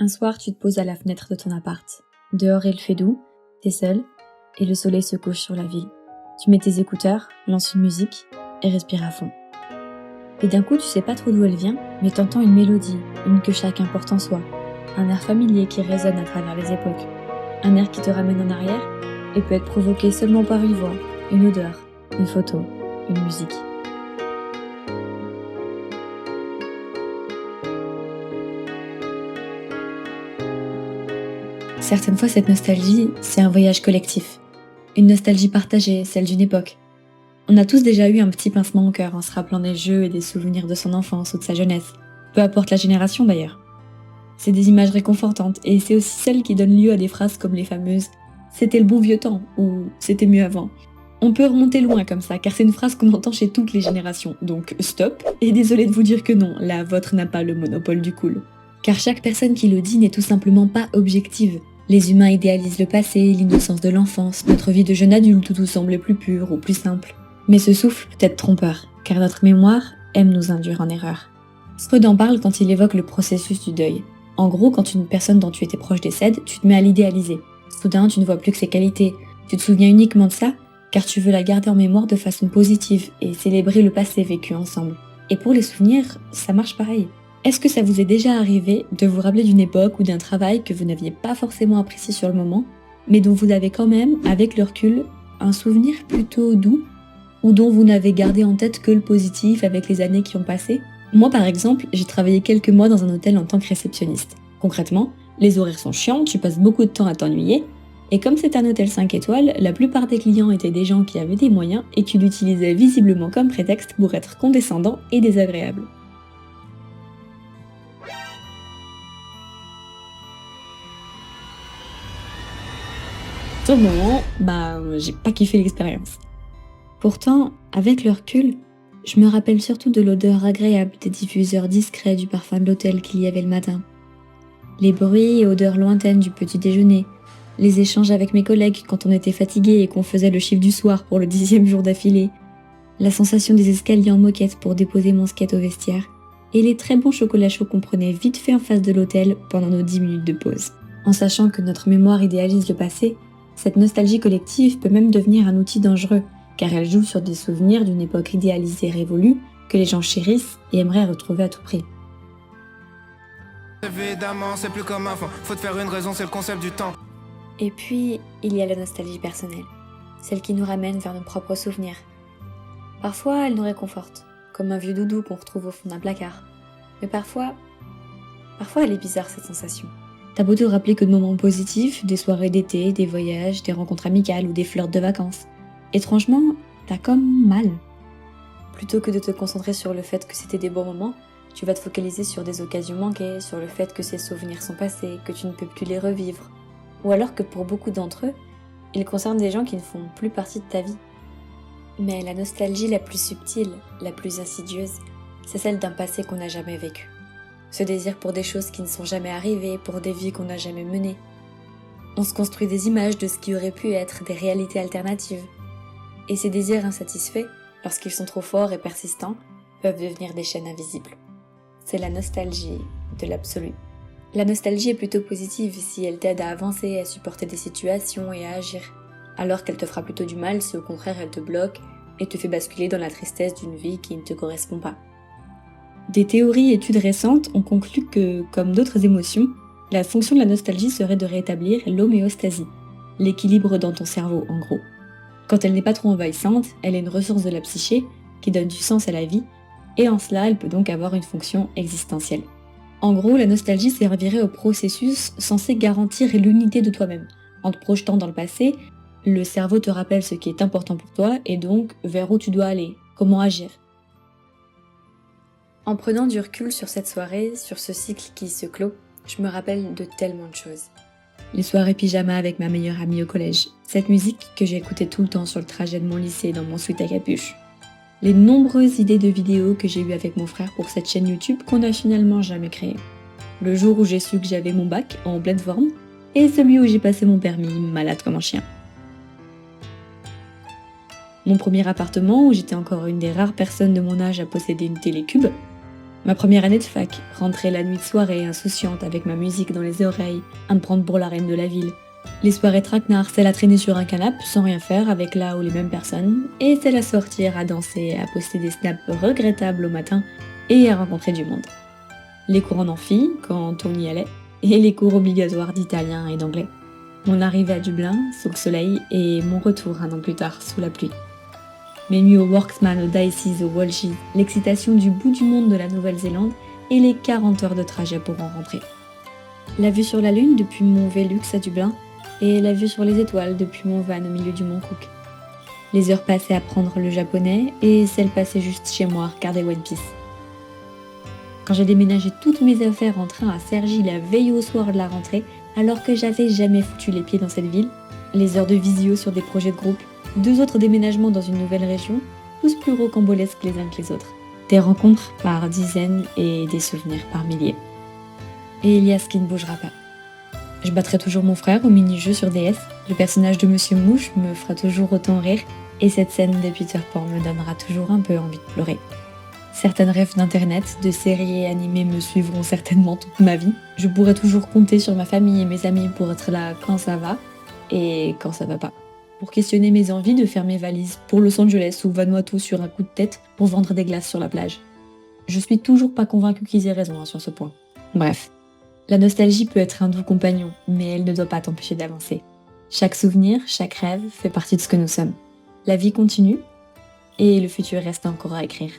Un soir, tu te poses à la fenêtre de ton appart. Dehors, il fait doux, t'es seul, et le soleil se couche sur la ville. Tu mets tes écouteurs, lances une musique, et respires à fond. Et d'un coup, tu sais pas trop d'où elle vient, mais t'entends une mélodie, une que chacun porte en soi. Un air familier qui résonne à travers les époques. Un air qui te ramène en arrière, et peut être provoqué seulement par une voix, une odeur, une photo, une musique. Certaines fois, cette nostalgie, c'est un voyage collectif. Une nostalgie partagée, celle d'une époque. On a tous déjà eu un petit pincement au cœur en se rappelant des jeux et des souvenirs de son enfance ou de sa jeunesse. Peu importe la génération d'ailleurs. C'est des images réconfortantes et c'est aussi celles qui donnent lieu à des phrases comme les fameuses « c'était le bon vieux temps » ou « c'était mieux avant ». On peut remonter loin comme ça car c'est une phrase qu'on entend chez toutes les générations. Donc stop, et désolé de vous dire que non, la vôtre n'a pas le monopole du cool. Car chaque personne qui le dit n'est tout simplement pas objective. Les humains idéalisent le passé, l'innocence de l'enfance, notre vie de jeune adulte où tout semble plus pur ou plus simple. Mais ce souffle peut être trompeur, car notre mémoire aime nous induire en erreur. Freud en parle quand il évoque le processus du deuil. En gros, quand une personne dont tu étais proche décède, tu te mets à l'idéaliser. Soudain, tu ne vois plus que ses qualités. Tu te souviens uniquement de ça, car tu veux la garder en mémoire de façon positive et célébrer le passé vécu ensemble. Et pour les souvenirs, ça marche pareil. Est-ce que ça vous est déjà arrivé de vous rappeler d'une époque ou d'un travail que vous n'aviez pas forcément apprécié sur le moment, mais dont vous avez quand même, avec le recul, un souvenir plutôt doux, ou dont vous n'avez gardé en tête que le positif avec les années qui ont passé? Moi par exemple, j'ai travaillé quelques mois dans un hôtel en tant que réceptionniste. Concrètement, les horaires sont chiants, tu passes beaucoup de temps à t'ennuyer, et comme c'est un hôtel 5 étoiles, la plupart des clients étaient des gens qui avaient des moyens et qui l'utilisaient visiblement comme prétexte pour être condescendants et désagréables. Sur le moment, j'ai pas kiffé l'expérience. Pourtant, avec le recul, je me rappelle surtout de l'odeur agréable des diffuseurs discrets du parfum de l'hôtel qu'il y avait le matin. Les bruits et odeurs lointaines du petit déjeuner, les échanges avec mes collègues quand on était fatigué et qu'on faisait le chiffre du soir pour le 10e jour d'affilée, la sensation des escaliers en moquette pour déposer mon skate au vestiaire, et les très bons chocolats chauds qu'on prenait vite fait en face de l'hôtel pendant nos 10 minutes de pause. En sachant que notre mémoire idéalise le passé, cette nostalgie collective peut même devenir un outil dangereux, car elle joue sur des souvenirs d'une époque idéalisée révolue que les gens chérissent et aimeraient retrouver à tout prix. Évidemment, c'est plus comme avant, faut te faire une raison, c'est le concept du temps. Et puis, il y a la nostalgie personnelle, celle qui nous ramène vers nos propres souvenirs. Parfois, elle nous réconforte, comme un vieux doudou qu'on retrouve au fond d'un placard. Mais parfois elle est bizarre cette sensation. T'as beau te rappeler que de moments positifs, des soirées d'été, des voyages, des rencontres amicales ou des flirts de vacances. Étrangement, t'as comme mal. Plutôt que de te concentrer sur le fait que c'était des bons moments, tu vas te focaliser sur des occasions manquées, sur le fait que ces souvenirs sont passés, que tu ne peux plus les revivre. Ou alors que pour beaucoup d'entre eux, ils concernent des gens qui ne font plus partie de ta vie. Mais la nostalgie la plus subtile, la plus insidieuse, c'est celle d'un passé qu'on n'a jamais vécu. Ce désir pour des choses qui ne sont jamais arrivées, pour des vies qu'on n'a jamais menées. On se construit des images de ce qui aurait pu être des réalités alternatives. Et ces désirs insatisfaits, lorsqu'ils sont trop forts et persistants, peuvent devenir des chaînes invisibles. C'est la nostalgie de l'absolu. La nostalgie est plutôt positive si elle t'aide à avancer, à supporter des situations et à agir, alors qu'elle te fera plutôt du mal si au contraire elle te bloque et te fait basculer dans la tristesse d'une vie qui ne te correspond pas. Des théories et études récentes ont conclu que, comme d'autres émotions, la fonction de la nostalgie serait de rétablir l'homéostasie, l'équilibre dans ton cerveau en gros. Quand elle n'est pas trop envahissante, elle est une ressource de la psyché qui donne du sens à la vie, et en cela elle peut donc avoir une fonction existentielle. En gros, la nostalgie servirait au processus censé garantir l'unité de toi-même. En te projetant dans le passé, le cerveau te rappelle ce qui est important pour toi et donc vers où tu dois aller, comment agir. En prenant du recul sur cette soirée, sur ce cycle qui se clôt, je me rappelle de tellement de choses. Les soirées pyjama avec ma meilleure amie au collège, cette musique que j'écoutais tout le temps sur le trajet de mon lycée dans mon sweat à capuche. Les nombreuses idées de vidéos que j'ai eues avec mon frère pour cette chaîne YouTube qu'on n'a finalement jamais créée. Le jour où j'ai su que j'avais mon bac en pleine forme, et celui où j'ai passé mon permis malade comme un chien. Mon premier appartement où j'étais encore une des rares personnes de mon âge à posséder une télécube, Ma première année de fac, rentrer la nuit de soirée insouciante avec ma musique dans les oreilles, à me prendre pour la reine de la ville. Les soirées traquenards, celle à traîner sur un canapé sans rien faire avec là ou les mêmes personnes, et celle à sortir, à danser, à poster des snaps regrettables au matin et à rencontrer du monde. Les cours en amphi, quand on y allait, et les cours obligatoires d'italien et d'anglais. Mon arrivée à Dublin, sous le soleil, et mon retour un an plus tard, sous la pluie. Mes nuits au Worksman, au Dices, au Walshes, l'excitation du bout du monde de la Nouvelle-Zélande et les 40 heures de trajet pour en rentrer. La vue sur la Lune depuis mon Velux à Dublin et la vue sur les étoiles depuis mon van au milieu du Mont Cook. Les heures passées à apprendre le japonais et celles passées juste chez moi à regarder One Piece. Quand j'ai déménagé toutes mes affaires en train à Cergy la veille au soir de la rentrée, alors que j'avais jamais foutu les pieds dans cette ville, les heures de visio sur des projets de groupe, 2 autres déménagements dans une nouvelle région, tous plus rocambolesques les uns que les autres. Des rencontres par dizaines et des souvenirs par milliers. Et il y a ce qui ne bougera pas. Je battrai toujours mon frère au mini-jeu sur DS, le personnage de Monsieur Mouche me fera toujours autant rire, et cette scène de Peter Pan me donnera toujours un peu envie de pleurer. Certains rêves d'internet, de séries et animés me suivront certainement toute ma vie. Je pourrai toujours compter sur ma famille et mes amis pour être là quand ça va, et quand ça va pas. Pour questionner mes envies de faire mes valises pour Los Angeles ou Vanuatu sur un coup de tête pour vendre des glaces sur la plage. Je suis toujours pas convaincue qu'ils aient raison sur ce point. Bref. La nostalgie peut être un doux compagnon, mais elle ne doit pas t'empêcher d'avancer. Chaque souvenir, chaque rêve fait partie de ce que nous sommes. La vie continue, et le futur reste encore à écrire.